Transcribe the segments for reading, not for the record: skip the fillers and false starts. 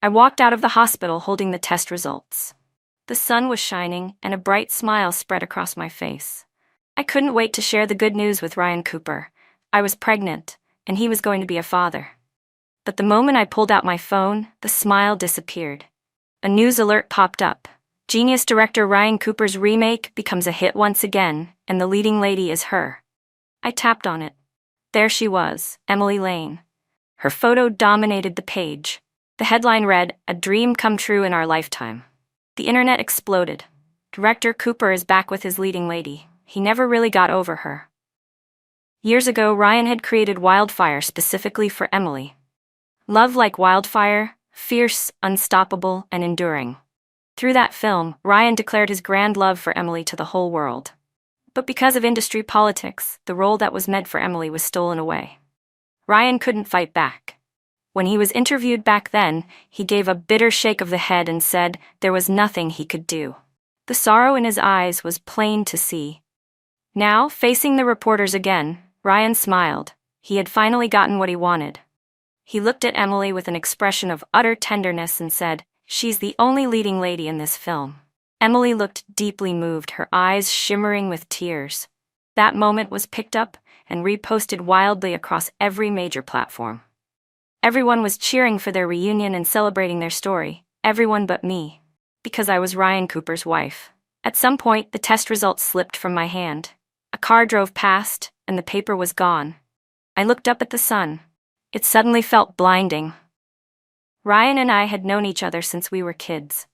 I walked out of the hospital holding the test results. The sun was shining, and a bright smile spread across my face. I couldn't wait to share the good news with Ryan Cooper. I was pregnant, and he was going to be a father. But the moment I pulled out my phone, the smile disappeared. A news alert popped up. Genius director Ryan Cooper's remake becomes a hit once again, and the leading lady is her. I tapped on it. There she was, Emily Lane. Her photo dominated the page. The headline read, "A dream come true in our lifetime." The internet exploded. Director Cooper is back with his leading lady. He never really got over her. Years ago, Ryan had created Wildfire specifically for Emily. Love like wildfire, fierce, unstoppable, and enduring. Through that film, Ryan declared his grand love for Emily to the whole world. But because of industry politics, the role that was meant for Emily was stolen away. Ryan couldn't fight back. When he was interviewed back then, he gave a bitter shake of the head and said there was nothing he could do. The sorrow in his eyes was plain to see. Now, facing the reporters again, Ryan smiled. He had finally gotten what he wanted. He looked at Emily with an expression of utter tenderness and said, "She's the only leading lady in this film." Emily looked deeply moved, her eyes shimmering with tears. That moment was picked up and reposted wildly across every major platform. Everyone was cheering for their reunion and celebrating their story, everyone but me, because I was Ryan Cooper's wife. At some point, the test results slipped from my hand. A car drove past, and the paper was gone. I looked up at the sun. It suddenly felt blinding. Ryan and I had known each other since we were kids.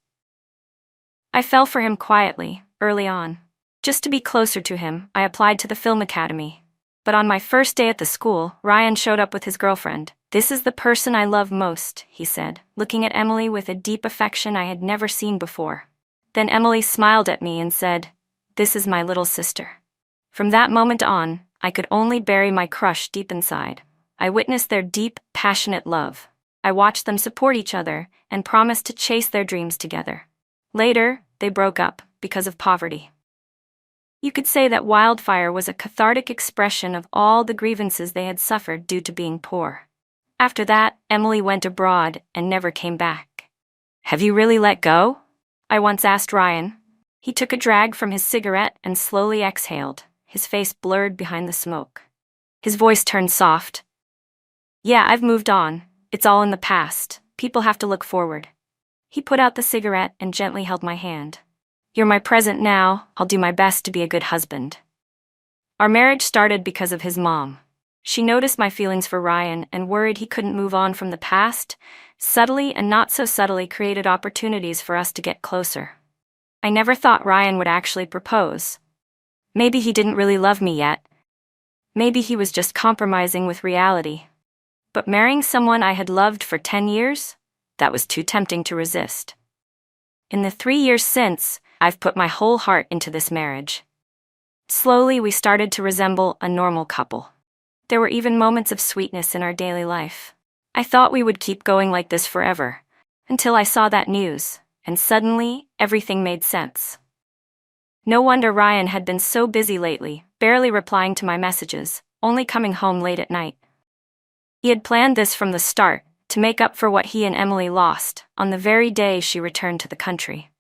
I fell for him quietly, early on. Just to be closer to him, I applied to the film academy. But on my first day at the school, Ryan showed up with his girlfriend. "This is the person I love most," he said, looking at Emily with a deep affection I had never seen before. Then Emily smiled at me and said, "This is my little sister." From that moment on, I could only bury my crush deep inside. I witnessed their deep, passionate love. I watched them support each other and promised to chase their dreams together. Later, they broke up because of poverty. You could say that Wildfire was a cathartic expression of all the grievances they had suffered due to being poor. After that, Emily went abroad and never came back. "Have you really let go?" I once asked Ryan. He took a drag from his cigarette and slowly exhaled, his face blurred behind the smoke. His voice turned soft. "Yeah, I've moved on. It's all in the past. People have to look forward." He put out the cigarette and gently held my hand. "You're my present now. I'll do my best to be a good husband." Our marriage started because of his mom. She noticed my feelings for Ryan and worried he couldn't move on from the past, subtly and not so subtly created opportunities for us to get closer. I never thought Ryan would actually propose. Maybe he didn't really love me yet. Maybe he was just compromising with reality. But marrying someone I had loved for 10 years? That was too tempting to resist. In the 3 years since, I've put my whole heart into this marriage. Slowly, we started to resemble a normal couple. There were even moments of sweetness in our daily life. I thought we would keep going like this forever, until I saw that news, and suddenly, everything made sense. No wonder Ryan had been so busy lately, barely replying to my messages, only coming home late at night. He had planned this from the start, to make up for what he and Emily lost, on the very day she returned to the country.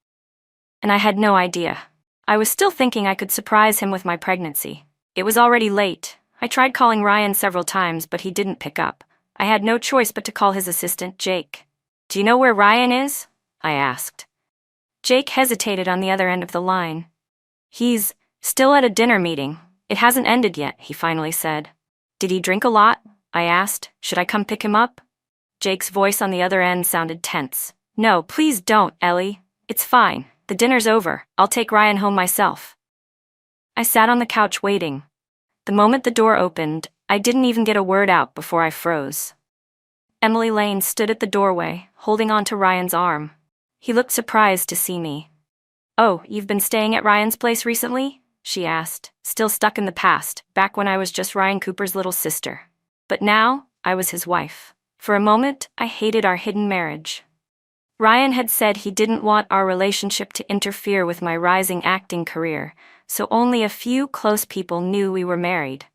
And I had no idea. I was still thinking I could surprise him with my pregnancy. It was already late. I tried calling Ryan several times, but he didn't pick up. I had no choice but to call his assistant, Jake. "Do you know where Ryan is?" I asked. Jake hesitated on the other end of the line. "He's still at a dinner meeting. It hasn't ended yet," he finally said. "Did he drink a lot?" I asked. "Should I come pick him up?" Jake's voice on the other end sounded tense. "No, please don't, Ellie. It's fine. The dinner's over. I'll take Ryan home myself." I sat on the couch waiting. The moment the door opened, I didn't even get a word out before I froze. Emily Lane stood at the doorway, holding onto Ryan's arm. He looked surprised to see me. "Oh, you've been staying at Ryan's place recently?" she asked, still stuck in the past, back when I was just Ryan Cooper's little sister. But now, I was his wife. For a moment, I hated our hidden marriage. Ryan had said he didn't want our relationship to interfere with my rising acting career, so only a few close people knew we were married.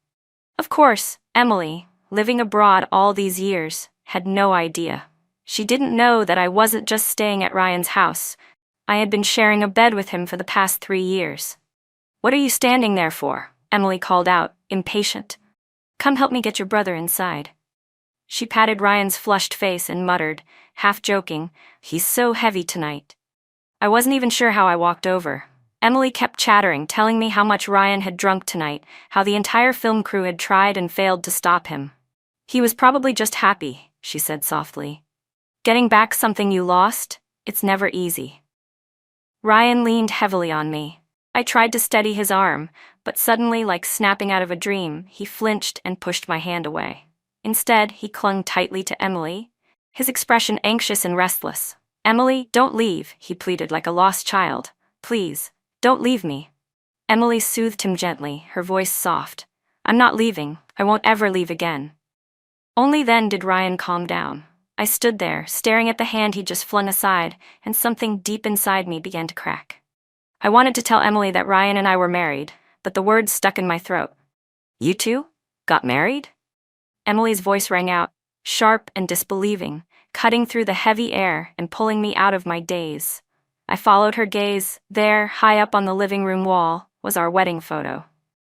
Of course, Emily, living abroad all these years, had no idea. She didn't know that I wasn't just staying at Ryan's house. I had been sharing a bed with him for the past 3 years. "What are you standing there for?" Emily called out, impatient. "Come help me get your brother inside." She patted Ryan's flushed face and muttered, half joking, "He's so heavy tonight." I wasn't even sure how I walked over. Emily kept chattering, telling me how much Ryan had drunk tonight, how the entire film crew had tried and failed to stop him. "He was probably just happy," she said softly. "Getting back something you lost? It's never easy." Ryan leaned heavily on me. I tried to steady his arm, but suddenly, like snapping out of a dream, he flinched and pushed my hand away. Instead, he clung tightly to Emily, his expression anxious and restless. "Emily, don't leave," he pleaded like a lost child. "Please, don't leave me." Emily soothed him gently, her voice soft. "I'm not leaving. I won't ever leave again." Only then did Ryan calm down. I stood there, staring at the hand he'd just flung aside, and something deep inside me began to crack. I wanted to tell Emily that Ryan and I were married, but the words stuck in my throat. "You two? Got married?" Emily's voice rang out, sharp and disbelieving, cutting through the heavy air and pulling me out of my daze. I followed her gaze. There, high up on the living room wall, was our wedding photo.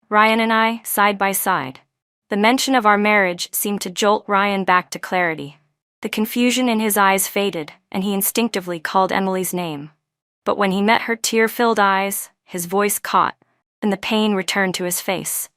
Ryan and I, side by side. The mention of our marriage seemed to jolt Ryan back to clarity. The confusion in his eyes faded, and he instinctively called Emily's name. But when he met her tear-filled eyes, his voice caught, and the pain returned to his face.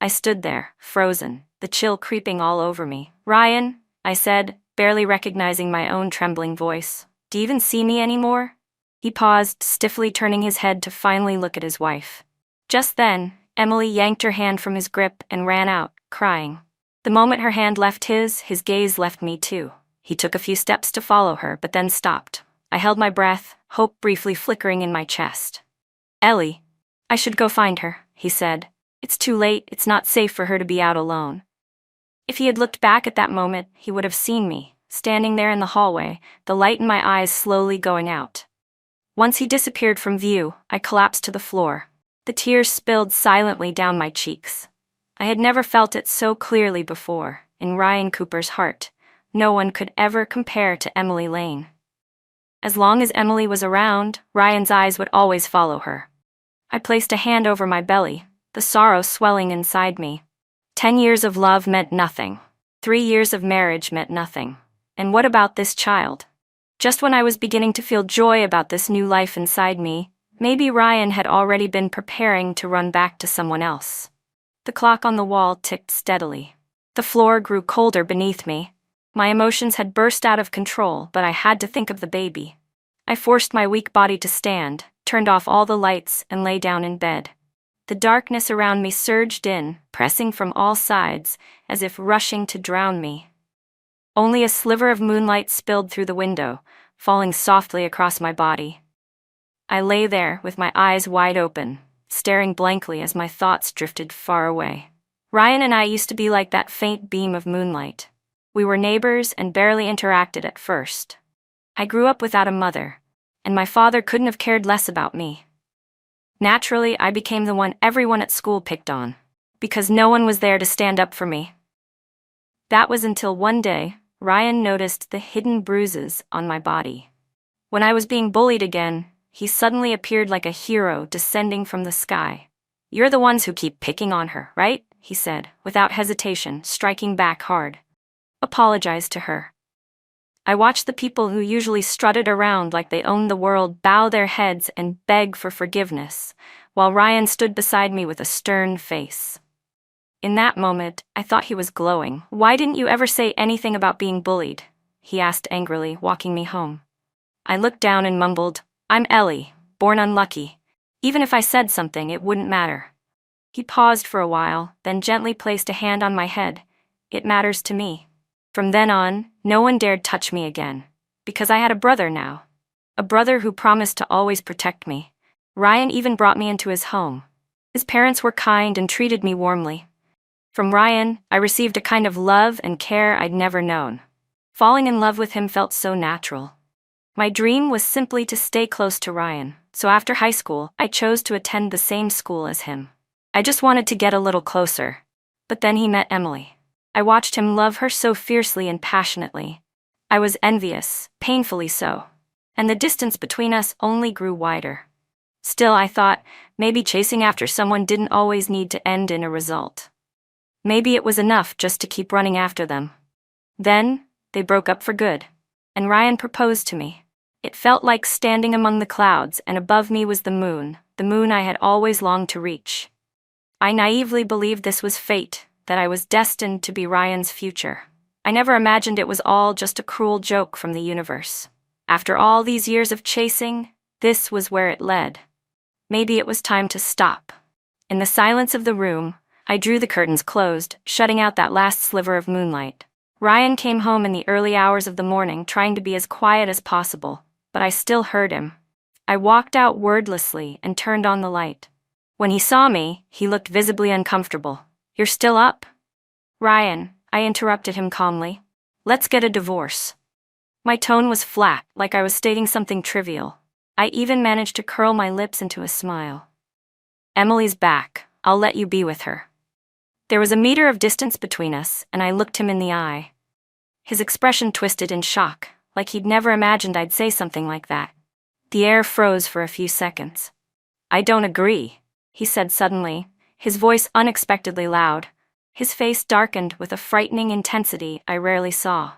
I stood there, frozen, the chill creeping all over me. "Ryan," I said, barely recognizing my own trembling voice. "Do you even see me anymore?" He paused, stiffly turning his head to finally look at his wife. Just then, Emily yanked her hand from his grip and ran out, crying. The moment her hand left his gaze left me too. He took a few steps to follow her, but then stopped. I held my breath, hope briefly flickering in my chest. "Ellie, I should go find her," he said. "It's too late, it's not safe for her to be out alone." If he had looked back at that moment, he would have seen me, standing there in the hallway, the light in my eyes slowly going out. Once he disappeared from view, I collapsed to the floor. The tears spilled silently down my cheeks. I had never felt it so clearly before. In Ryan Cooper's heart, no one could ever compare to Emily Lane. As long as Emily was around, Ryan's eyes would always follow her. I placed a hand over my belly, the sorrow swelling inside me. 10 years of love meant nothing. 3 years of marriage meant nothing. And what about this child? Just when I was beginning to feel joy about this new life inside me, maybe Ryan had already been preparing to run back to someone else. The clock on the wall ticked steadily. The floor grew colder beneath me. My emotions had burst out of control, but I had to think of the baby. I forced my weak body to stand, turned off all the lights, and lay down in bed. The darkness around me surged in, pressing from all sides, as if rushing to drown me. Only a sliver of moonlight spilled through the window, falling softly across my body. I lay there with my eyes wide open, staring blankly as my thoughts drifted far away. Ryan and I used to be like that faint beam of moonlight. We were neighbors and barely interacted at first. I grew up without a mother, and my father couldn't have cared less about me. Naturally, I became the one everyone at school picked on, because no one was there to stand up for me. That was until one day, Ryan noticed the hidden bruises on my body. When I was being bullied again, he suddenly appeared like a hero descending from the sky. "You're the ones who keep picking on her, right?" he said, without hesitation, striking back hard. "Apologize to her." I watched the people who usually strutted around like they owned the world bow their heads and beg for forgiveness, while Ryan stood beside me with a stern face. In that moment, I thought he was glowing. "Why didn't you ever say anything about being bullied?" he asked angrily, walking me home. I looked down and mumbled, "I'm Ellie, born unlucky. Even if I said something, it wouldn't matter." He paused for a while, then gently placed a hand on my head. "It matters to me." From then on, no one dared touch me again, because I had a brother now. A brother who promised to always protect me. Ryan even brought me into his home. His parents were kind and treated me warmly. From Ryan, I received a kind of love and care I'd never known. Falling in love with him felt so natural. My dream was simply to stay close to Ryan, so after high school, I chose to attend the same school as him. I just wanted to get a little closer. But then he met Emily. I watched him love her so fiercely and passionately. I was envious, painfully so. And the distance between us only grew wider. Still, I thought, maybe chasing after someone didn't always need to end in a result. Maybe it was enough just to keep running after them. Then, they broke up for good, and Ryan proposed to me. It felt like standing among the clouds, and above me was the moon I had always longed to reach. I naively believed this was fate, that I was destined to be Ryan's future. I never imagined it was all just a cruel joke from the universe. After all these years of chasing, this was where it led. Maybe it was time to stop. In the silence of the room, I drew the curtains closed, shutting out that last sliver of moonlight. Ryan came home in the early hours of the morning, trying to be as quiet as possible, but I still heard him. I walked out wordlessly and turned on the light. When he saw me, he looked visibly uncomfortable. "You're still up?" "Ryan," I interrupted him calmly. "Let's get a divorce." My tone was flat, like I was stating something trivial. I even managed to curl my lips into a smile. "Emily's back. I'll let you be with her." There was a meter of distance between us, and I looked him in the eye. His expression twisted in shock, like he'd never imagined I'd say something like that. The air froze for a few seconds. "I don't agree," he said suddenly, his voice unexpectedly loud. His face darkened with a frightening intensity I rarely saw.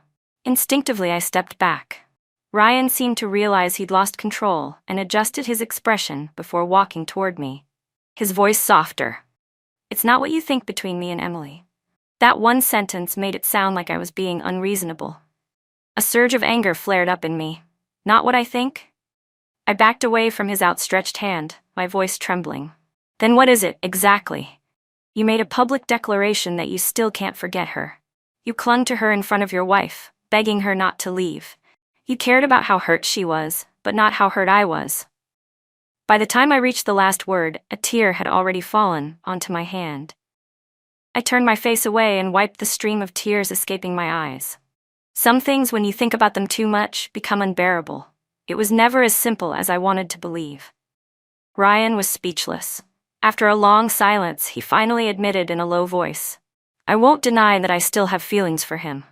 Instinctively, I stepped back. Ryan seemed to realize he'd lost control and adjusted his expression before walking toward me. His voice softer. "It's not what you think between me and Emily." That one sentence made it sound like I was being unreasonable. A surge of anger flared up in me. "Not what I think?" I backed away from his outstretched hand, my voice trembling. "Then what is it, exactly? You made a public declaration that you still can't forget her. You clung to her in front of your wife, begging her not to leave. You cared about how hurt she was, but not how hurt I was." By the time I reached the last word, a tear had already fallen onto my hand. I turned my face away and wiped the stream of tears escaping my eyes. Some things, when you think about them too much, become unbearable. It was never as simple as I wanted to believe. Ryan was speechless. After a long silence, he finally admitted in a low voice, "I won't deny that I still have feelings for him.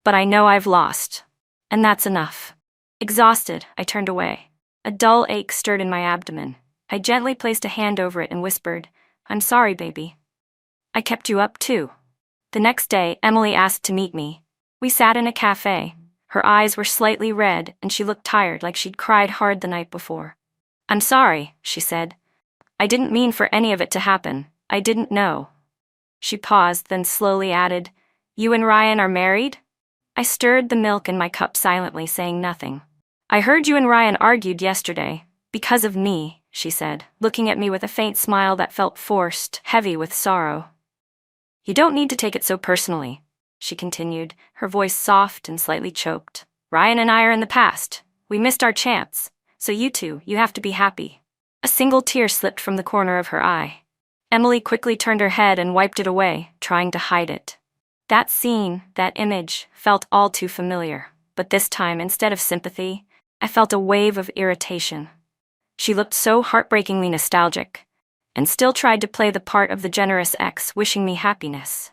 But I know I've lost. And that's enough." Exhausted, I turned away. A dull ache stirred in my abdomen. I gently placed a hand over it and whispered, "I'm sorry, baby. I kept you up too." The next day, Emily asked to meet me. We sat in a cafe. Her eyes were slightly red, and she looked tired, like she'd cried hard the night before. "I'm sorry," she said. "I didn't mean for any of it to happen. I didn't know." She paused, then slowly added, "You and Ryan are married?" I stirred the milk in my cup silently, saying nothing. "I heard you and Ryan argued yesterday. Because of me," she said, looking at me with a faint smile that felt forced, heavy with sorrow. "You don't need to take it so personally," she continued, her voice soft and slightly choked. "Ryan and I are in the past. We missed our chance. So you have to be happy." A single tear slipped from the corner of her eye. Emily quickly turned her head and wiped it away, trying to hide it. That scene, that image, felt all too familiar. But this time, instead of sympathy, I felt a wave of irritation. She looked so heartbreakingly nostalgic, and still tried to play the part of the generous ex wishing me happiness.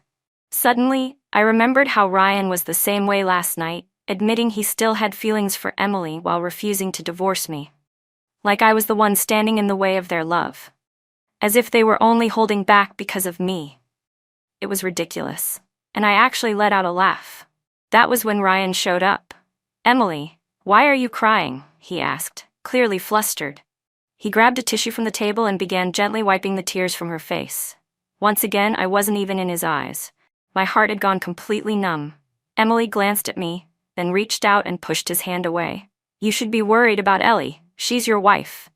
Suddenly, I remembered how Ryan was the same way last night, admitting he still had feelings for Emily while refusing to divorce me. Like I was the one standing in the way of their love. As if they were only holding back because of me. It was ridiculous, and I actually let out a laugh. That was when Ryan showed up. "Emily, why are you crying?" he asked, clearly flustered. He grabbed a tissue from the table and began gently wiping the tears from her face. Once again, I wasn't even in his eyes. My heart had gone completely numb. Emily glanced at me, then reached out and pushed his hand away. "You should be worried about Ellie. She's your wife."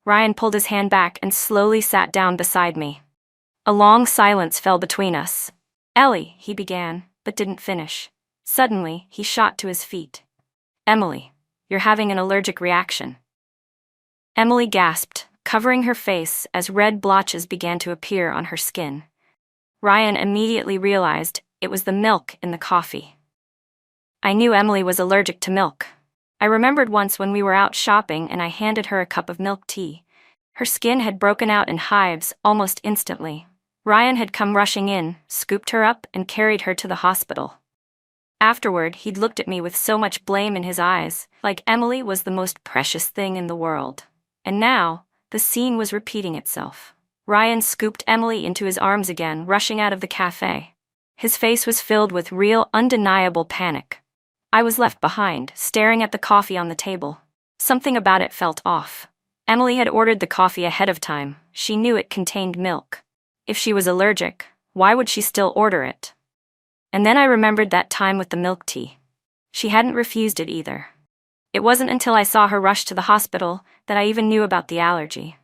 Ryan pulled his hand back and slowly sat down beside me. A long silence fell between us. "Ellie," he began, but didn't finish. Suddenly, he shot to his feet. "Emily, you're having an allergic reaction." Emily gasped, covering her face as red blotches began to appear on her skin. Ryan immediately realized it was the milk in the coffee. I knew Emily was allergic to milk. I remembered once when we were out shopping and I handed her a cup of milk tea. Her skin had broken out in hives almost instantly. Ryan had come rushing in, scooped her up, and carried her to the hospital. Afterward, he'd looked at me with so much blame in his eyes, like Emily was the most precious thing in the world. And now, the scene was repeating itself. Ryan scooped Emily into his arms again, rushing out of the cafe. His face was filled with real, undeniable panic. I was left behind, staring at the coffee on the table. Something about it felt off. Emily had ordered the coffee ahead of time. She knew it contained milk. If she was allergic, why would she still order it? And then I remembered that time with the milk tea. She hadn't refused it either. It wasn't until I saw her rush to the hospital that I even knew about the allergy.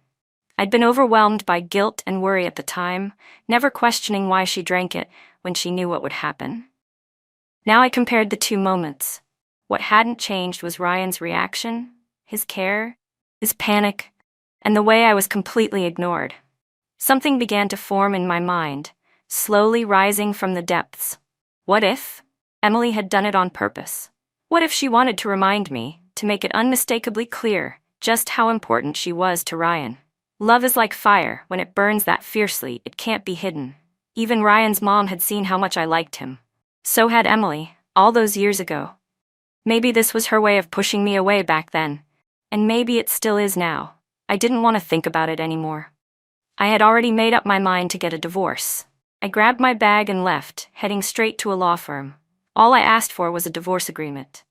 I'd been overwhelmed by guilt and worry at the time, never questioning why she drank it when she knew what would happen. Now I compared the two moments. What hadn't changed was Ryan's reaction, his care, his panic, and the way I was completely ignored. Something began to form in my mind, slowly rising from the depths. What if Emily had done it on purpose? What if she wanted to remind me, to make it unmistakably clear, just how important she was to Ryan? Love is like fire. When it burns that fiercely, it can't be hidden. Even Ryan's mom had seen how much I liked him. So had Emily, all those years ago. Maybe this was her way of pushing me away back then. And maybe it still is now. I didn't want to think about it anymore. I had already made up my mind to get a divorce. I grabbed my bag and left, heading straight to a law firm. All I asked for was a divorce agreement.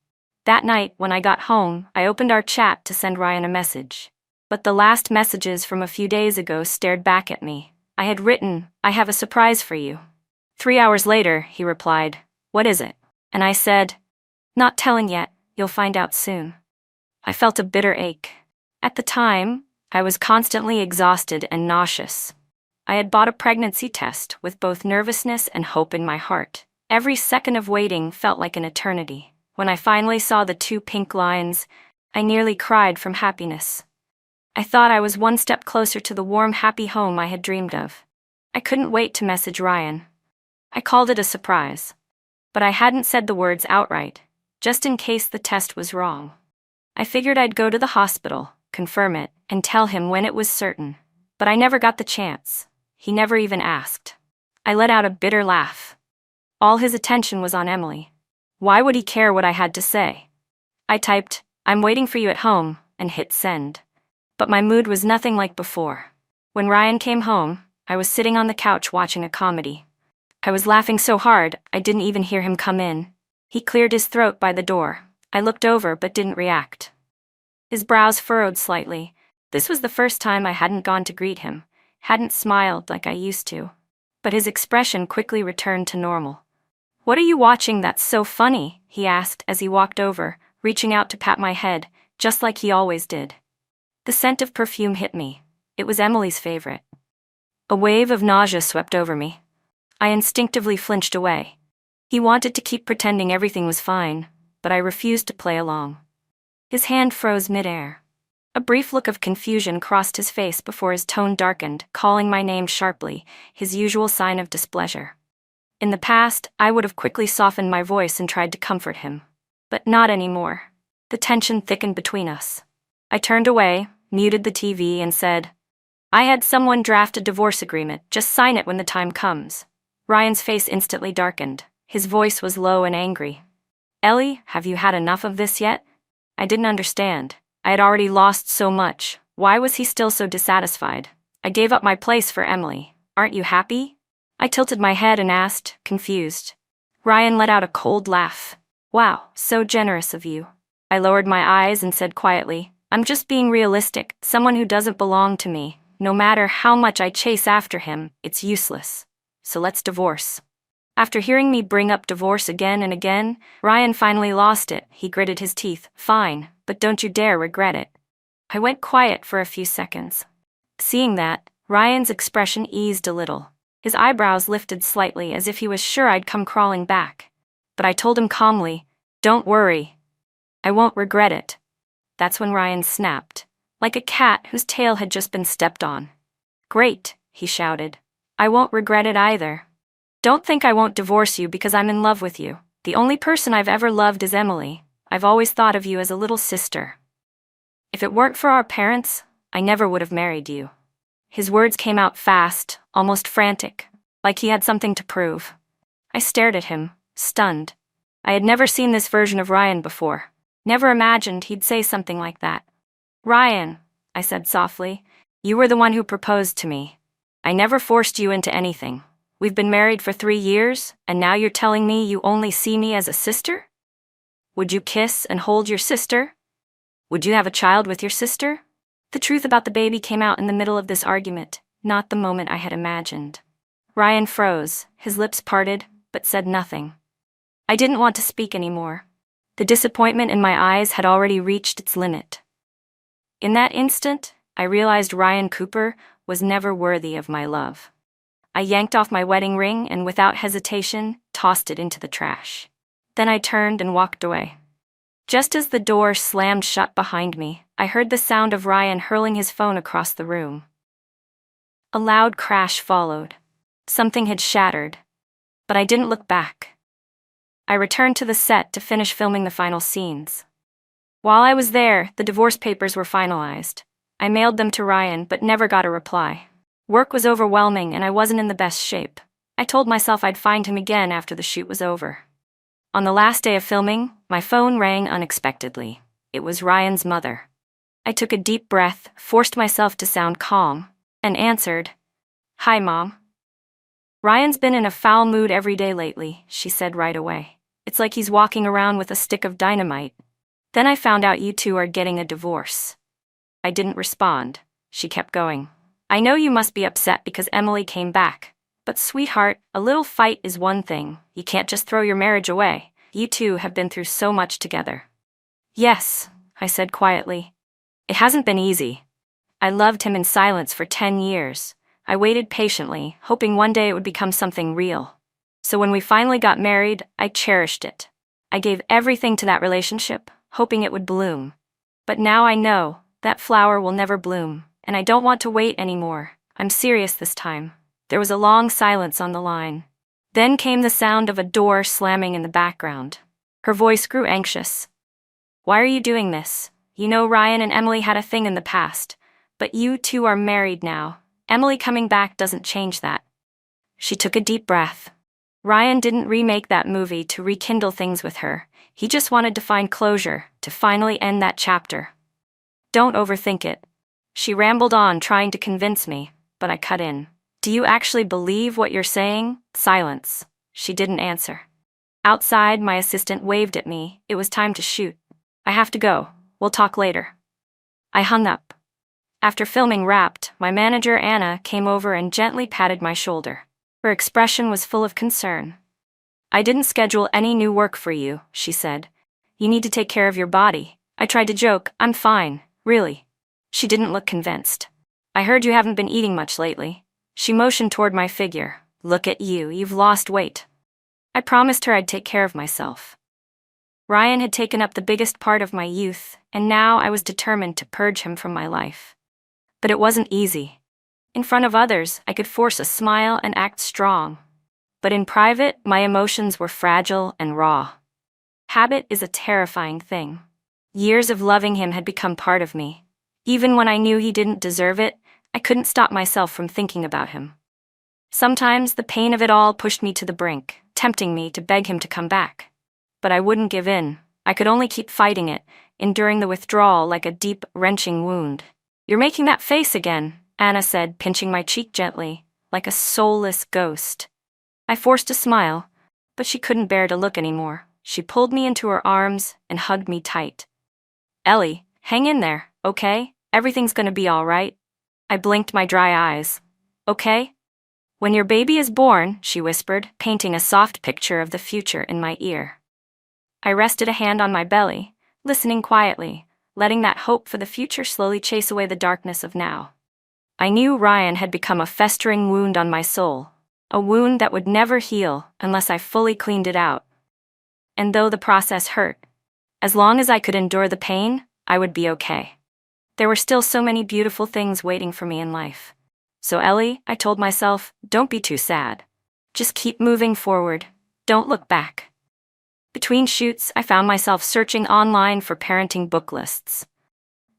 That night, when I got home, I opened our chat to send Ryan a message. But the last messages from a few days ago stared back at me. I had written, "I have a surprise for you." 3 hours later, he replied, "What is it?" And I said, "Not telling yet, you'll find out soon." I felt a bitter ache. At the time, I was constantly exhausted and nauseous. I had bought a pregnancy test with both nervousness and hope in my heart. Every second of waiting felt like an eternity. When I finally saw the 2 pink lines, I nearly cried from happiness. I thought I was one step closer to the warm, happy home I had dreamed of. I couldn't wait to message Ryan. I called it a surprise. But I hadn't said the words outright, just in case the test was wrong. I figured I'd go to the hospital, confirm it, and tell him when it was certain. But I never got the chance. He never even asked. I let out a bitter laugh. All his attention was on Emily. Why would he care what I had to say? I typed, "I'm waiting for you at home," and hit send. But my mood was nothing like before. When Ryan came home, I was sitting on the couch watching a comedy. I was laughing so hard, I didn't even hear him come in. He cleared his throat by the door. I looked over but didn't react. His brows furrowed slightly. This was the first time I hadn't gone to greet him, hadn't smiled like I used to. But his expression quickly returned to normal. "What are you watching that's so funny?" he asked as he walked over, reaching out to pat my head, just like he always did. The scent of perfume hit me. It was Emily's favorite. A wave of nausea swept over me. I instinctively flinched away. He wanted to keep pretending everything was fine, but I refused to play along. His hand froze midair. A brief look of confusion crossed his face before his tone darkened, calling my name sharply, his usual sign of displeasure. In the past, I would have quickly softened my voice and tried to comfort him. But not anymore. The tension thickened between us. I turned away, muted the TV, and said, "I had someone draft a divorce agreement. Just sign it when the time comes." Ryan's face instantly darkened. His voice was low and angry. "Ellie, have you had enough of this yet?" I didn't understand. I had already lost so much. Why was he still so dissatisfied? "I gave up my place for Emily. Aren't you happy?" I tilted my head and asked, confused. Ryan let out a cold laugh. "Wow, so generous of you." I lowered my eyes and said quietly, "I'm just being realistic. Someone who doesn't belong to me. No matter how much I chase after him, it's useless. So let's divorce." After hearing me bring up divorce again and again, Ryan finally lost it. He gritted his teeth. "Fine, but don't you dare regret it." I went quiet for a few seconds. Seeing that, Ryan's expression eased a little. His eyebrows lifted slightly as if he was sure I'd come crawling back. But I told him calmly, "Don't worry. I won't regret it." That's when Ryan snapped, like a cat whose tail had just been stepped on. "Great," he shouted. "I won't regret it either. Don't think I won't divorce you because I'm in love with you. The only person I've ever loved is Emily. I've always thought of you as a little sister. If it weren't for our parents, I never would have married you." His words came out fast, almost frantic, like he had something to prove. I stared at him, stunned. I had never seen this version of Ryan before. Never imagined he'd say something like that. "Ryan," I said softly, "you were the one who proposed to me. I never forced you into anything. We've been married for 3 years, and now you're telling me you only see me as a sister? Would you kiss and hold your sister? Would you have a child with your sister?" The truth about the baby came out in the middle of this argument, not the moment I had imagined. Ryan froze, his lips parted, but said nothing. I didn't want to speak anymore. The disappointment in my eyes had already reached its limit. In that instant, I realized Ryan Cooper was never worthy of my love. I yanked off my wedding ring and without hesitation, tossed it into the trash. Then I turned and walked away. Just as the door slammed shut behind me, I heard the sound of Ryan hurling his phone across the room. A loud crash followed. Something had shattered, but I didn't look back. I returned to the set to finish filming the final scenes. While I was there, the divorce papers were finalized. I mailed them to Ryan but never got a reply. Work was overwhelming and I wasn't in the best shape. I told myself I'd find him again after the shoot was over. On the last day of filming, my phone rang unexpectedly. It was Ryan's mother. I took a deep breath, forced myself to sound calm, and answered. "Hi, Mom." "Ryan's been in a foul mood every day lately," she said right away. "It's like he's walking around with a stick of dynamite. Then I found out you two are getting a divorce." I didn't respond. She kept going. "I know you must be upset because Emily came back. But sweetheart, a little fight is one thing. You can't just throw your marriage away. You two have been through so much together." "Yes," I said quietly. "It hasn't been easy. I loved him in silence for 10 years. I waited patiently, hoping one day it would become something real. So when we finally got married, I cherished it. I gave everything to that relationship, hoping it would bloom. But now I know that flower will never bloom, and I don't want to wait anymore. I'm serious this time." There was a long silence on the line. Then came the sound of a door slamming in the background. Her voice grew anxious. "Why are you doing this? You know Ryan and Emily had a thing in the past, but you two are married now. Emily coming back doesn't change that." She took a deep breath. Ryan didn't remake that movie to rekindle things with her. He just wanted to find closure, to finally end that chapter. "Don't overthink it." She rambled on, trying to convince me, but I cut in. "Do you actually believe what you're saying?" Silence. She didn't answer. Outside, my assistant waved at me. It was time to shoot. "I have to go. We'll talk later." I hung up. After filming wrapped, my manager Anna came over and gently patted my shoulder. Her expression was full of concern. "I didn't schedule any new work for you," she said. "You need to take care of your body." I tried to joke, "I'm fine, really." She didn't look convinced. "I heard you haven't been eating much lately." She motioned toward my figure. "Look at you, you've lost weight." I promised her I'd take care of myself. Ryan had taken up the biggest part of my youth, and now I was determined to purge him from my life. But it wasn't easy. In front of others, I could force a smile and act strong. But in private, my emotions were fragile and raw. Habit is a terrifying thing. Years of loving him had become part of me. Even when I knew he didn't deserve it, I couldn't stop myself from thinking about him. Sometimes the pain of it all pushed me to the brink, tempting me to beg him to come back. But I wouldn't give in. I could only keep fighting it, enduring the withdrawal like a deep, wrenching wound. "You're making that face again," Anna said, pinching my cheek gently, like a soulless ghost. I forced a smile, but she couldn't bear to look anymore. She pulled me into her arms and hugged me tight. "Ellie, hang in there, okay? Everything's gonna be all right." I blinked my dry eyes. "Okay?" "When your baby is born," she whispered, painting a soft picture of the future in my ear. I rested a hand on my belly, listening quietly, letting that hope for the future slowly chase away the darkness of now. I knew Ryan had become a festering wound on my soul, a wound that would never heal unless I fully cleaned it out. And though the process hurt, as long as I could endure the pain, I would be okay. There were still so many beautiful things waiting for me in life. "So Ellie," I told myself, "don't be too sad. Just keep moving forward. Don't look back." Between shoots, I found myself searching online for parenting book lists.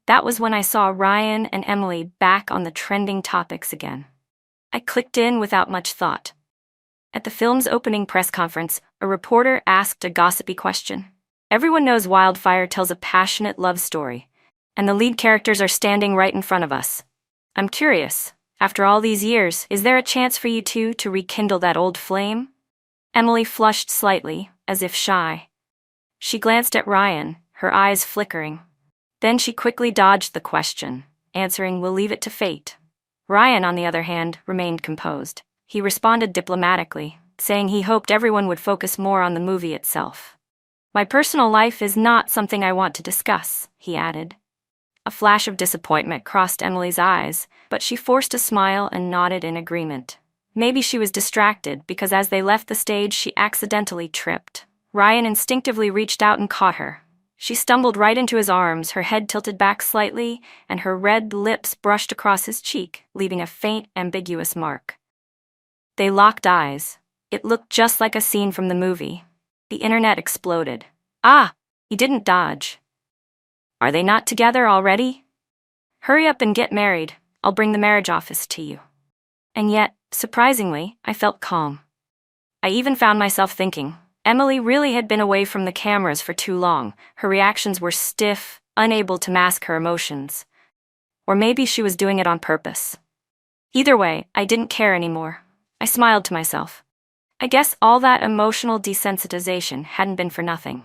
That was when I saw Ryan and Emily back on the trending topics again. I clicked in without much thought. At the film's opening press conference, a reporter asked a gossipy question. Everyone knows Wildfire tells a passionate love story, and the lead characters are standing right in front of us. I'm curious, after all these years, is there a chance for you two to rekindle that old flame? Emily flushed slightly, as if shy. She glanced at Ryan, her eyes flickering. Then she quickly dodged the question, answering, "We'll leave it to fate." Ryan, on the other hand, remained composed. He responded diplomatically, saying he hoped everyone would focus more on the movie itself. "My personal life is not something I want to discuss," he added. A flash of disappointment crossed Emily's eyes, but she forced a smile and nodded in agreement. Maybe she was distracted because as they left the stage she accidentally tripped. Ryan instinctively reached out and caught her. She stumbled right into his arms, her head tilted back slightly, and her red lips brushed across his cheek, leaving a faint, ambiguous mark. They locked eyes. It looked just like a scene from the movie. The internet exploded. "Ah! He didn't dodge. Are they not together already? Hurry up and get married. I'll bring the marriage office to you." And yet, surprisingly, I felt calm. I even found myself thinking, Emily really had been away from the cameras for too long. Her reactions were stiff, unable to mask her emotions. Or maybe she was doing it on purpose. Either way, I didn't care anymore. I smiled to myself. I guess all that emotional desensitization hadn't been for nothing.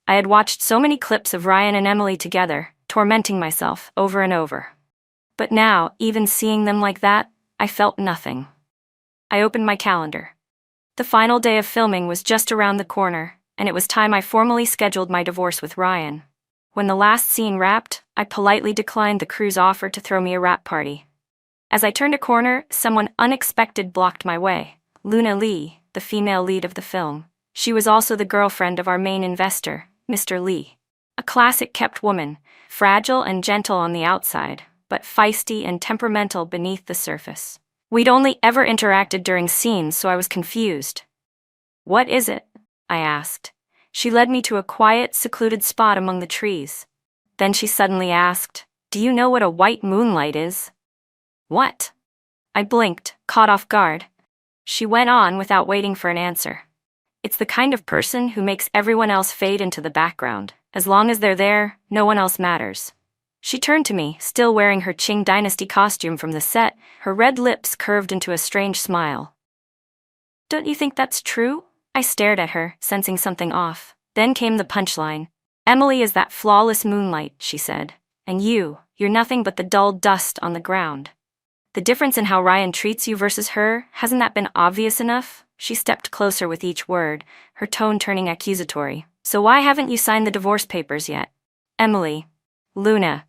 I had watched so many clips of Ryan and Emily together, tormenting myself over and over. But now, even seeing them like that, I felt nothing. I opened my calendar. The final day of filming was just around the corner, and it was time I formally scheduled my divorce with Ryan. When the last scene wrapped, I politely declined the crew's offer to throw me a wrap party. As I turned a corner, someone unexpected blocked my way. Luna Lee, the female lead of the film. She was also the girlfriend of our main investor, Mr. Lee. A classic-kept woman, fragile and gentle on the outside, but feisty and temperamental beneath the surface. We'd only ever interacted during scenes, so I was confused. "What is it?" I asked. She led me to a quiet, secluded spot among the trees. Then she suddenly asked, "Do you know what a white moonlight is?" "What?" I blinked, caught off guard. She went on without waiting for an answer. "It's the kind of person who makes everyone else fade into the background. As long as they're there, no one else matters." She turned to me, still wearing her Qing Dynasty costume from the set, her red lips curved into a strange smile. "Don't you think that's true?" I stared at her, sensing something off. Then came the punchline. "Emily is that flawless moonlight," she said. "And you're nothing but the dull dust on the ground. The difference in how Ryan treats you versus her, hasn't that been obvious enough?" She stepped closer with each word, her tone turning accusatory. "So why haven't you signed the divorce papers yet?" Emily. Luna.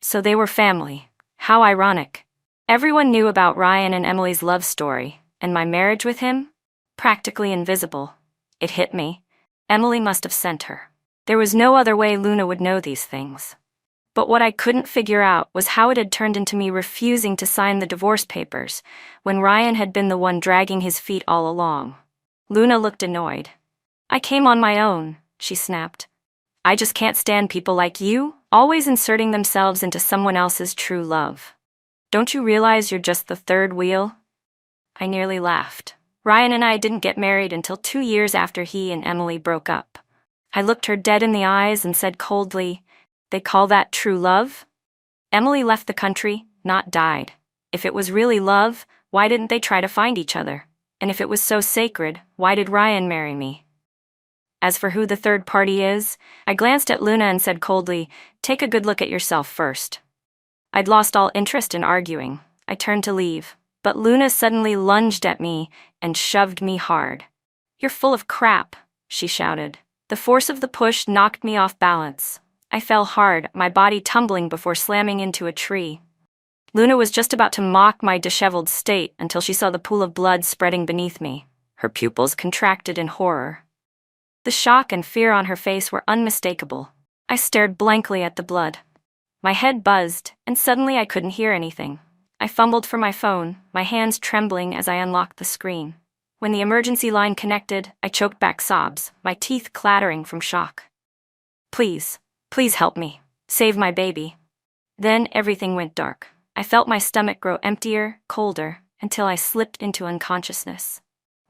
So they were family. How ironic. Everyone knew about Ryan and Emily's love story, and my marriage with him? Practically invisible. It hit me. Emily must have sent her. There was no other way Luna would know these things. But what I couldn't figure out was how it had turned into me refusing to sign the divorce papers, when Ryan had been the one dragging his feet all along. Luna looked annoyed. "I came on my own," she snapped. "I just can't stand people like you, always inserting themselves into someone else's true love. Don't you realize you're just the third wheel?" I nearly laughed. Ryan and I didn't get married until 2 years after he and Emily broke up. I looked her dead in the eyes and said coldly, "They call that true love?" Emily left the country, not died. If it was really love, why didn't they try to find each other? And if it was so sacred, why did Ryan marry me? As for who the third party is, I glanced at Luna and said coldly, "Take a good look at yourself first." I'd lost all interest in arguing. I turned to leave, but Luna suddenly lunged at me and shoved me hard. "You're full of crap," she shouted. The force of the push knocked me off balance. I fell hard, my body tumbling before slamming into a tree. Luna was just about to mock my disheveled state until she saw the pool of blood spreading beneath me. Her pupils contracted in horror. The shock and fear on her face were unmistakable. I stared blankly at the blood. My head buzzed, and suddenly I couldn't hear anything. I fumbled for my phone, my hands trembling as I unlocked the screen. When the emergency line connected, I choked back sobs, my teeth clattering from shock. Please help me. Save my baby." Then everything went dark. I felt my stomach grow emptier, colder, until I slipped into unconsciousness.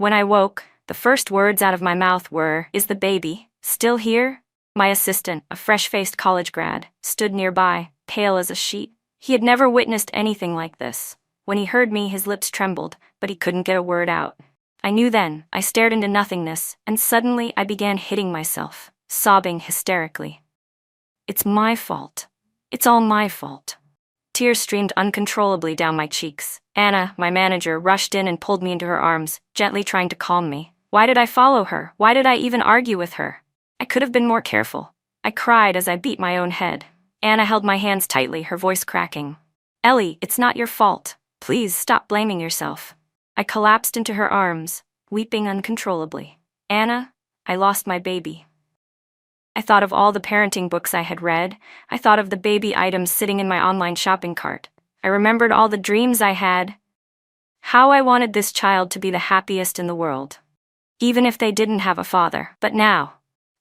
When I woke, the first words out of my mouth were, "Is the baby still here?" My assistant, a fresh-faced college grad, stood nearby, pale as a sheet. He had never witnessed anything like this. When he heard me, his lips trembled, but he couldn't get a word out. I knew then. I stared into nothingness, and suddenly I began hitting myself, sobbing hysterically. It's my fault. It's all my fault. Tears streamed uncontrollably down my cheeks. Anna, my manager, rushed in and pulled me into her arms, gently trying to calm me. Why did I follow her? Why did I even argue with her? I could have been more careful. I cried as I beat my own head. Anna held my hands tightly, her voice cracking. Ellie, it's not your fault. Please stop blaming yourself. I collapsed into her arms, weeping uncontrollably. Anna, I lost my baby. I thought of all the parenting books I had read. I thought of the baby items sitting in my online shopping cart. I remembered all the dreams I had. How I wanted this child to be the happiest in the world, even if they didn't have a father. But now,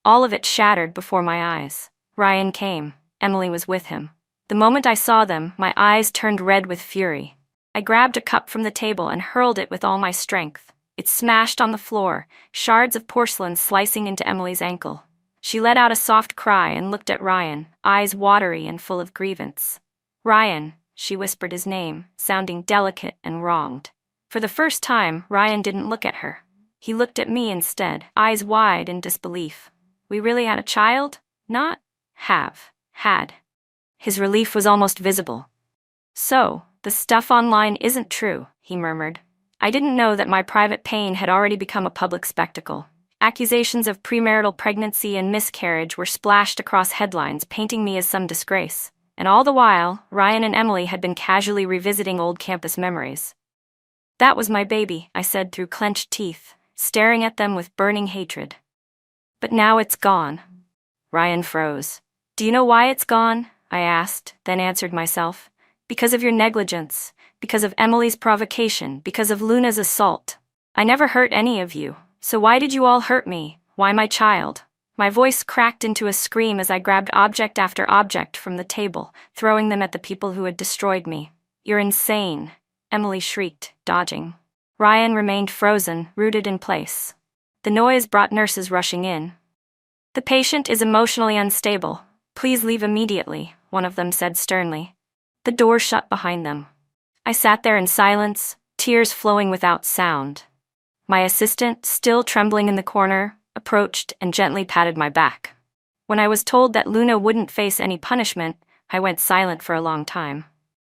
all of it shattered before my eyes. Ryan came. Emily was with him. The moment I saw them, my eyes turned red with fury. I grabbed a cup from the table and hurled it with all my strength. It smashed on the floor, shards of porcelain slicing into Emily's ankle. She let out a soft cry and looked at Ryan, eyes watery and full of grievance. Ryan, she whispered his name, sounding delicate and wronged. For the first time, Ryan didn't look at her. He looked at me instead, eyes wide in disbelief. We really had a child? Not have, had. His relief was almost visible. So, the stuff online isn't true, he murmured. I didn't know that my private pain had already become a public spectacle. Accusations of premarital pregnancy and miscarriage were splashed across headlines, painting me as some disgrace. And all the while, Ryan and Emily had been casually revisiting old campus memories. That was my baby, I said through clenched teeth, staring at them with burning hatred. But now it's gone. Ryan froze. Do you know why it's gone? I asked, then answered myself. Because of your negligence, because of Emily's provocation, because of Luna's assault. I never hurt any of you, so why did you all hurt me? Why my child? My voice cracked into a scream as I grabbed object after object from the table, throwing them at the people who had destroyed me. You're insane, Emily shrieked, dodging. Ryan remained frozen, rooted in place. The noise brought nurses rushing in. The patient is emotionally unstable. Please leave immediately, one of them said sternly. The door shut behind them. I sat there in silence, tears flowing without sound. My assistant, still trembling in the corner, approached and gently patted my back. When I was told that Luna wouldn't face any punishment, I went silent for a long time.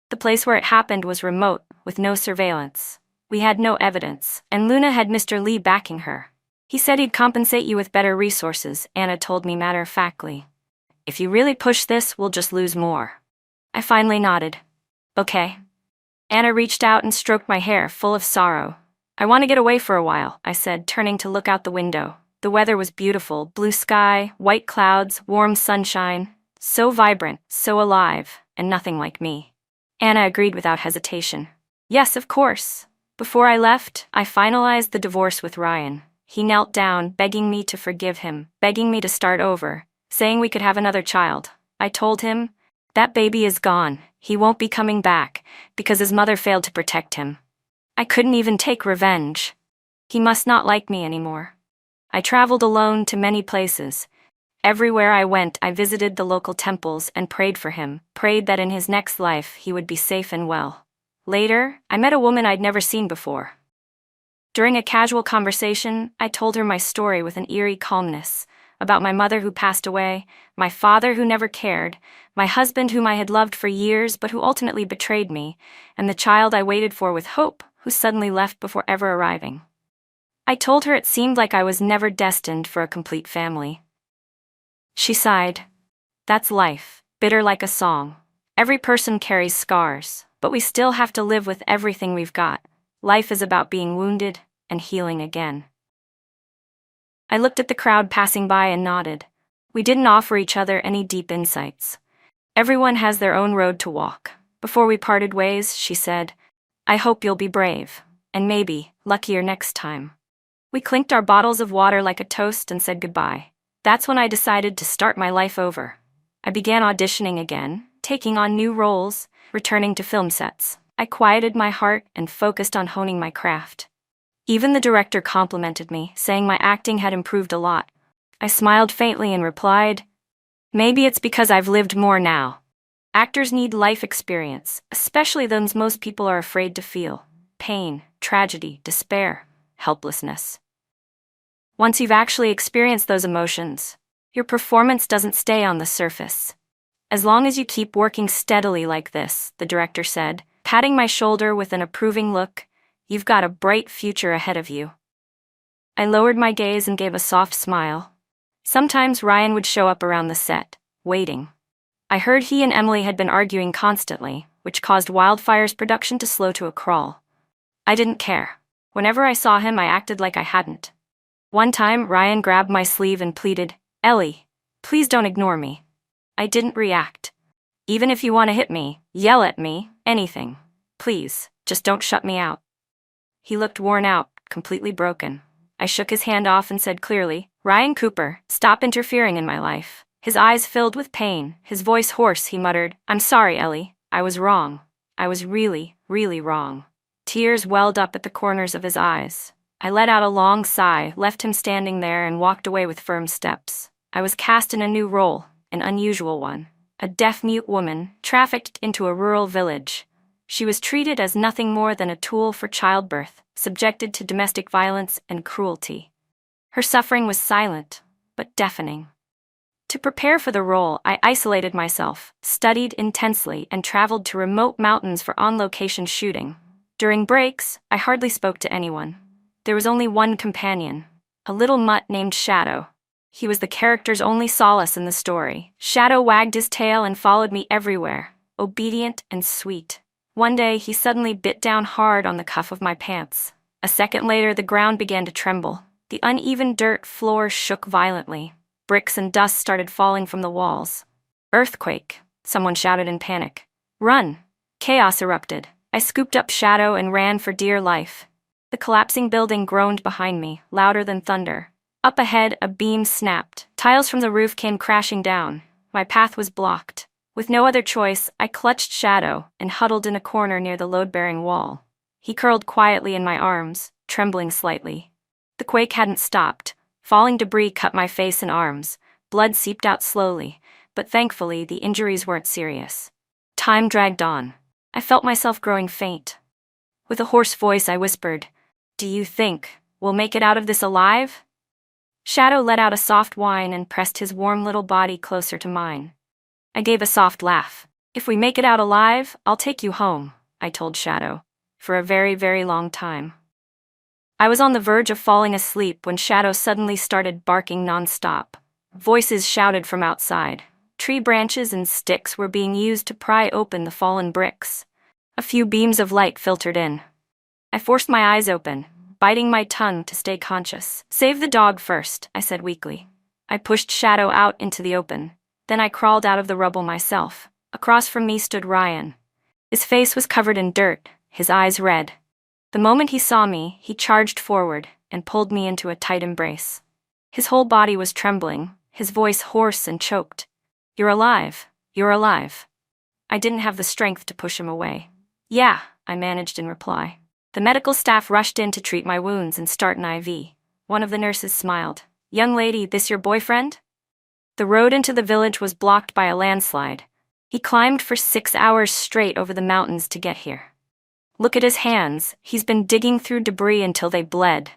The place where it happened was remote, with no surveillance. We had no evidence, and Luna had Mr. Lee backing her. He said he'd compensate you with better resources, Anna told me matter-of-factly. If you really push this, we'll just lose more. I finally nodded. Okay. Anna reached out and stroked my hair, full of sorrow. I want to get away for a while, I said, turning to look out the window. The weather was beautiful, blue sky, white clouds, warm sunshine. So vibrant, so alive, and nothing like me. Anna agreed without hesitation. Yes, of course. Before I left, I finalized the divorce with Ryan. He knelt down, begging me to forgive him, begging me to start over, saying we could have another child. I told him, that baby is gone. He won't be coming back, because his mother failed to protect him. I couldn't even take revenge. He must not like me anymore. I traveled alone to many places. Everywhere I went, I visited the local temples and prayed for him, prayed that in his next life he would be safe and well. Later, I met a woman I'd never seen before. During a casual conversation, I told her my story with an eerie calmness, about my mother who passed away, my father who never cared, my husband whom I had loved for years but who ultimately betrayed me, and the child I waited for with hope, who suddenly left before ever arriving. I told her it seemed like I was never destined for a complete family. She sighed. That's life, bitter like a song. Every person carries scars, but we still have to live with everything we've got. Life is about being wounded and healing again. I looked at the crowd passing by and nodded. We didn't offer each other any deep insights. Everyone has their own road to walk. Before we parted ways, she said, I hope you'll be brave, and maybe luckier next time. We clinked our bottles of water like a toast and said goodbye. That's when I decided to start my life over. I began auditioning again, taking on new roles, returning to film sets. I quieted my heart and focused on honing my craft. Even the director complimented me, saying my acting had improved a lot. I smiled faintly and replied, "Maybe it's because I've lived more now." Actors need life experience, especially those most people are afraid to feel: pain, tragedy, despair, helplessness. Once you've actually experienced those emotions, your performance doesn't stay on the surface. "As long as you keep working steadily like this," the director said, patting my shoulder with an approving look, "you've got a bright future ahead of you." I lowered my gaze and gave a soft smile. Sometimes Ryan would show up around the set, waiting. I heard he and Emily had been arguing constantly, which caused Wildfire's production to slow to a crawl. I didn't care. Whenever I saw him, I acted like I hadn't. One time, Ryan grabbed my sleeve and pleaded, "Ellie, please don't ignore me." I didn't react. "Even if you want to hit me, yell at me, anything. Please, just don't shut me out." He looked worn out, completely broken. I shook his hand off and said clearly, "Ryan Cooper, stop interfering in my life." His eyes filled with pain, his voice hoarse. He muttered, "I'm sorry, Ellie. I was wrong. I was really, really wrong." Tears welled up at the corners of his eyes. I let out a long sigh, left him standing there, and walked away with firm steps. I was cast in a new role, an unusual one. A deaf-mute woman, trafficked into a rural village. She was treated as nothing more than a tool for childbirth, subjected to domestic violence and cruelty. Her suffering was silent, but deafening. To prepare for the role, I isolated myself, studied intensely, and traveled to remote mountains for on-location shooting. During breaks, I hardly spoke to anyone. There was only one companion, a little mutt named Shadow. He was the character's only solace in the story. Shadow wagged his tail and followed me everywhere, obedient and sweet. One day, he suddenly bit down hard on the cuff of my pants. A second later, the ground began to tremble. The uneven dirt floor shook violently. Bricks and dust started falling from the walls. "Earthquake," someone shouted in panic. "Run!" Chaos erupted. I scooped up Shadow and ran for dear life. The collapsing building groaned behind me, louder than thunder. Up ahead, a beam snapped. Tiles from the roof came crashing down. My path was blocked. With no other choice, I clutched Shadow and huddled in a corner near the load-bearing wall. He curled quietly in my arms, trembling slightly. The quake hadn't stopped. Falling debris cut my face and arms. Blood seeped out slowly, but thankfully the injuries weren't serious. Time dragged on. I felt myself growing faint. With a hoarse voice, I whispered, "Do you think we'll make it out of this alive?" Shadow let out a soft whine and pressed his warm little body closer to mine. I gave a soft laugh. "If we make it out alive, I'll take you home," I told Shadow, "for a very, very long time." I was on the verge of falling asleep when Shadow suddenly started barking nonstop. Voices shouted from outside. Tree branches and sticks were being used to pry open the fallen bricks. A few beams of light filtered in. I forced my eyes open, biting my tongue to stay conscious. "Save the dog first," I said weakly. I pushed Shadow out into the open. Then I crawled out of the rubble myself. Across from me stood Ryan. His face was covered in dirt, his eyes red. The moment he saw me, he charged forward and pulled me into a tight embrace. His whole body was trembling, his voice hoarse and choked. "You're alive. You're alive." I didn't have the strength to push him away. "Yeah," I managed in reply. The medical staff rushed in to treat my wounds and start an IV. One of the nurses smiled. "Young lady, this your boyfriend?" The road into the village was blocked by a landslide. He climbed for 6 hours straight over the mountains to get here. "Look at his hands. He's been digging through debris until they bled."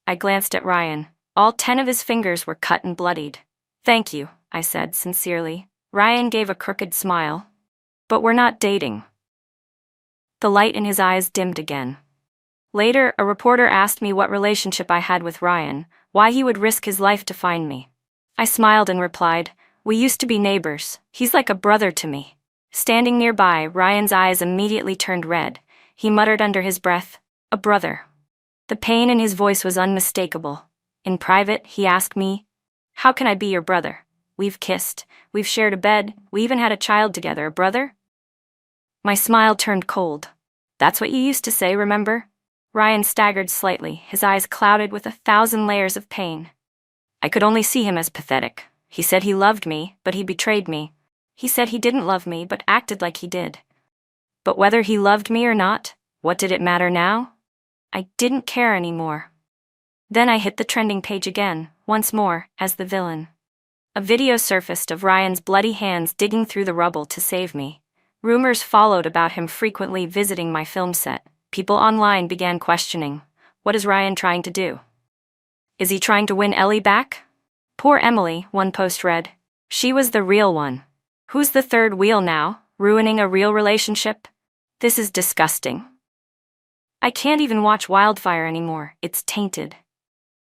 I glanced at Ryan. All 10 of his fingers were cut and bloodied. "Thank you," I said sincerely. Ryan gave a crooked smile. "But we're not dating." The light in his eyes dimmed again. Later, a reporter asked me what relationship I had with Ryan, why he would risk his life to find me. I smiled and replied, "We used to be neighbors. He's like a brother to me." Standing nearby, Ryan's eyes immediately turned red. He muttered under his breath, "A brother." The pain in his voice was unmistakable. In private, he asked me, "How can I be your brother? We've kissed, we've shared a bed, we even had a child together, a brother?" My smile turned cold. "That's what you used to say, remember?" Ryan staggered slightly, his eyes clouded with 1,000 layers of pain. I could only see him as pathetic. He said he loved me, but he betrayed me. He said he didn't love me, but acted like he did. But whether he loved me or not, what did it matter now? I didn't care anymore. Then I hit the trending page again, once more, as the villain. A video surfaced of Ryan's bloody hands digging through the rubble to save me. Rumors followed about him frequently visiting my film set. People online began questioning, what is Ryan trying to do? Is he trying to win Ellie back? Poor Emily, one post read. She was the real one. Who's the third wheel now, ruining a real relationship? This is disgusting. I can't even watch Wildfire anymore, it's tainted.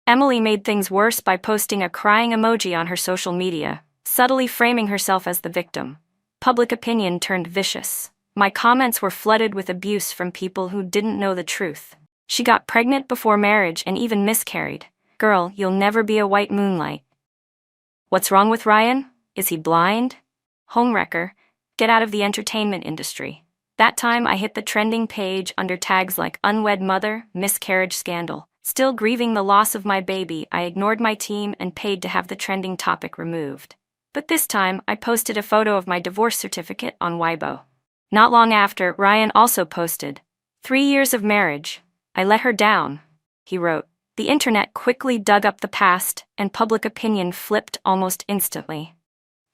Emily made things worse by posting a crying emoji on her social media, subtly framing herself as the victim. Public opinion turned vicious. My comments were flooded with abuse from people who didn't know the truth. She got pregnant before marriage and even miscarried. Girl, you'll never be a white moonlight. What's wrong with Ryan? Is he blind? Homewrecker, get out of the entertainment industry. That time I hit the trending page under tags like unwed mother, miscarriage scandal. Still grieving the loss of my baby, I ignored my team and paid to have the trending topic removed. But this time, I posted a photo of my divorce certificate on Weibo. Not long after, Ryan also posted, 3 years of marriage. I let her down, he wrote. The internet quickly dug up the past, and public opinion flipped almost instantly.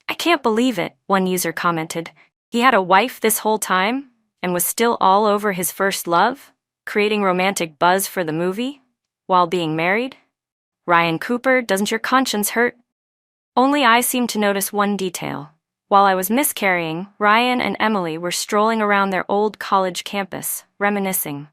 I can't believe it, one user commented. He had a wife this whole time, and was still all over his first love, creating romantic buzz for the movie? While being married? Ryan Cooper, doesn't your conscience hurt? Only I seemed to notice one detail. While I was miscarrying, Ryan and Emily were strolling around their old college campus, reminiscing.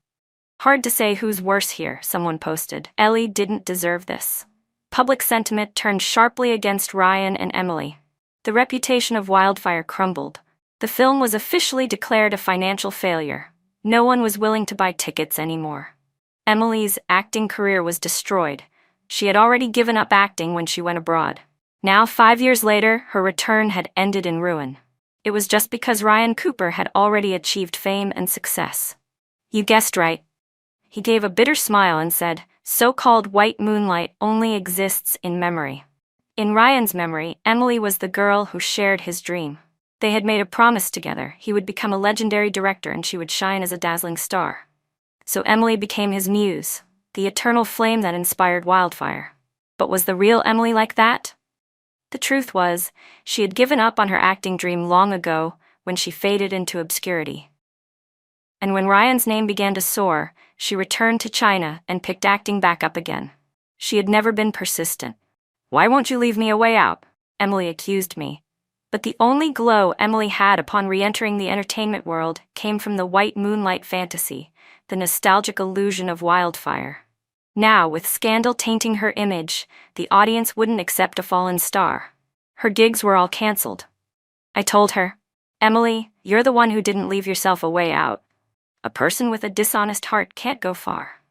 Hard to say who's worse here, someone posted. Ellie didn't deserve this. Public sentiment turned sharply against Ryan and Emily. The reputation of Wildfire crumbled. The film was officially declared a financial failure. No one was willing to buy tickets anymore. Emily's acting career was destroyed. She had already given up acting when she went abroad. Now, 5 years later, her return had ended in ruin. It was just because Ryan Cooper had already achieved fame and success. You guessed right. He gave a bitter smile and said, so-called white moonlight only exists in memory. In Ryan's memory, Emily was the girl who shared his dream. They had made a promise together. He would become a legendary director and she would shine as a dazzling star. So Emily became his muse, the eternal flame that inspired Wildfire. But was the real Emily like that? The truth was, she had given up on her acting dream long ago when she faded into obscurity. And when Ryan's name began to soar, she returned to China and picked acting back up again. She had never been persistent. Why won't you leave me a way out? Emily accused me. But the only glow Emily had upon re-entering the entertainment world came from the white moonlight fantasy, the nostalgic illusion of Wildfire. Now, with scandal tainting her image, the audience wouldn't accept a fallen star. Her gigs were all cancelled. I told her, Emily, you're the one who didn't leave yourself a way out. A person with a dishonest heart can't go far.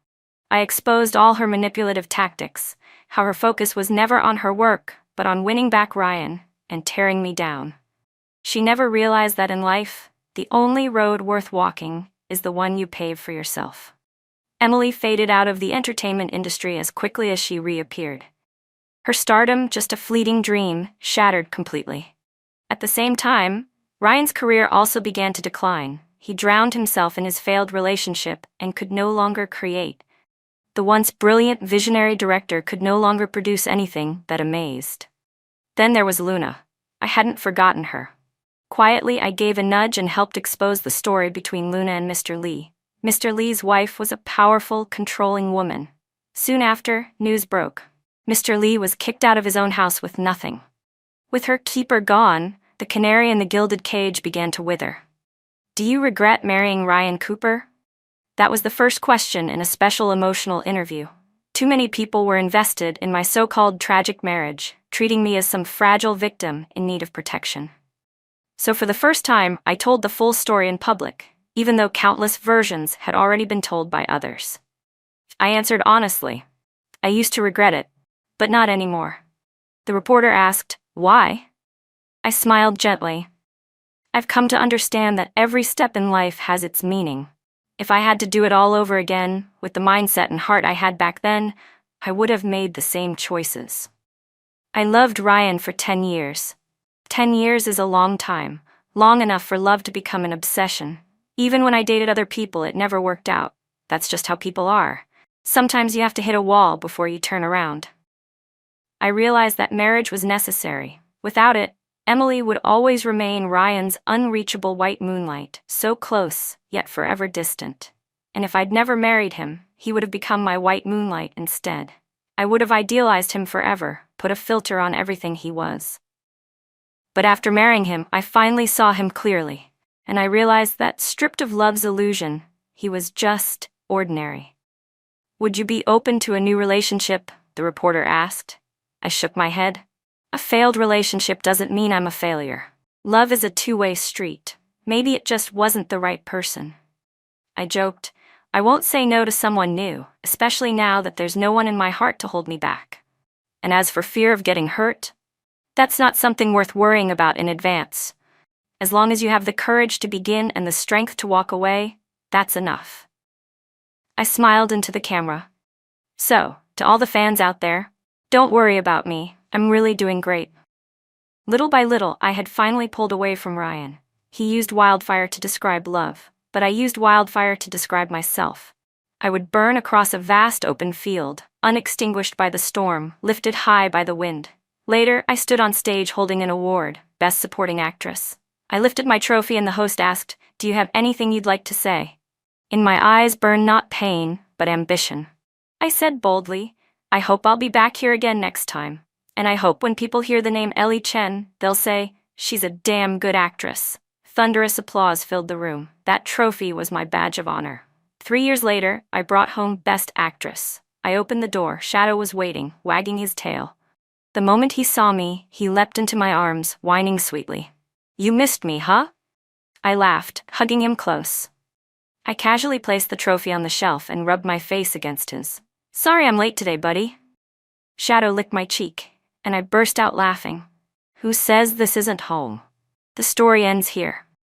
I exposed all her manipulative tactics, how her focus was never on her work, but on winning back Ryan and tearing me down. She never realized that in life, the only road worth walking is the one you pave for yourself. Emily faded out of the entertainment industry as quickly as she reappeared. Her stardom, just a fleeting dream, shattered completely. At the same time, Ryan's career also began to decline. He drowned himself in his failed relationship and could no longer create. The once brilliant visionary director could no longer produce anything that amazed. Then there was Luna. I hadn't forgotten her. Quietly, I gave a nudge and helped expose the story between Luna and Mr. Lee. Mr. Lee's wife was a powerful, controlling woman. Soon after, news broke. Mr. Lee was kicked out of his own house with nothing. With her keeper gone, the canary in the gilded cage began to wither. Do you regret marrying Ryan Cooper? That was the first question in a special emotional interview. Too many people were invested in my so-called tragic marriage, treating me as some fragile victim in need of protection. So for the first time, I told the full story in public, even though countless versions had already been told by others. I answered honestly. I used to regret it, but not anymore. The reporter asked, why? I smiled gently. I've come to understand that every step in life has its meaning. If I had to do it all over again, with the mindset and heart I had back then, I would have made the same choices. I loved Ryan for 10 years. 10 years is a long time, long enough for love to become an obsession. Even when I dated other people, it never worked out. That's just how people are. Sometimes you have to hit a wall before you turn around. I realized that marriage was necessary. Without it, Emily would always remain Ryan's unreachable white moonlight, so close, yet forever distant. And if I'd never married him, he would have become my white moonlight instead. I would have idealized him forever, put a filter on everything he was. But after marrying him, I finally saw him clearly, and I realized that, stripped of love's illusion, he was just ordinary. "Would you be open to a new relationship?" the reporter asked. I shook my head. A failed relationship doesn't mean I'm a failure. Love is a two-way street. Maybe it just wasn't the right person. I joked, I won't say no to someone new, especially now that there's no one in my heart to hold me back. And as for fear of getting hurt, that's not something worth worrying about in advance. As long as you have the courage to begin and the strength to walk away, that's enough. I smiled into the camera. So, to all the fans out there, don't worry about me, I'm really doing great. Little by little, I had finally pulled away from Ryan. He used wildfire to describe love, but I used wildfire to describe myself. I would burn across a vast open field, unextinguished by the storm, lifted high by the wind. Later, I stood on stage holding an award, Best Supporting Actress. I lifted my trophy and the host asked, "Do you have anything you'd like to say?" In my eyes burned not pain, but ambition. I said boldly, "I hope I'll be back here again next time. And I hope when people hear the name Ellie Chen, they'll say, she's a damn good actress." Thunderous applause filled the room. That trophy was my badge of honor. 3 years later, I brought home Best Actress. I opened the door. Shadow was waiting, wagging his tail. The moment he saw me, he leapt into my arms, whining sweetly. "You missed me, huh?" I laughed, hugging him close. I casually placed the trophy on the shelf and rubbed my face against his. "Sorry I'm late today, buddy." Shadow licked my cheek, and I burst out laughing. "Who says this isn't home? The story ends here."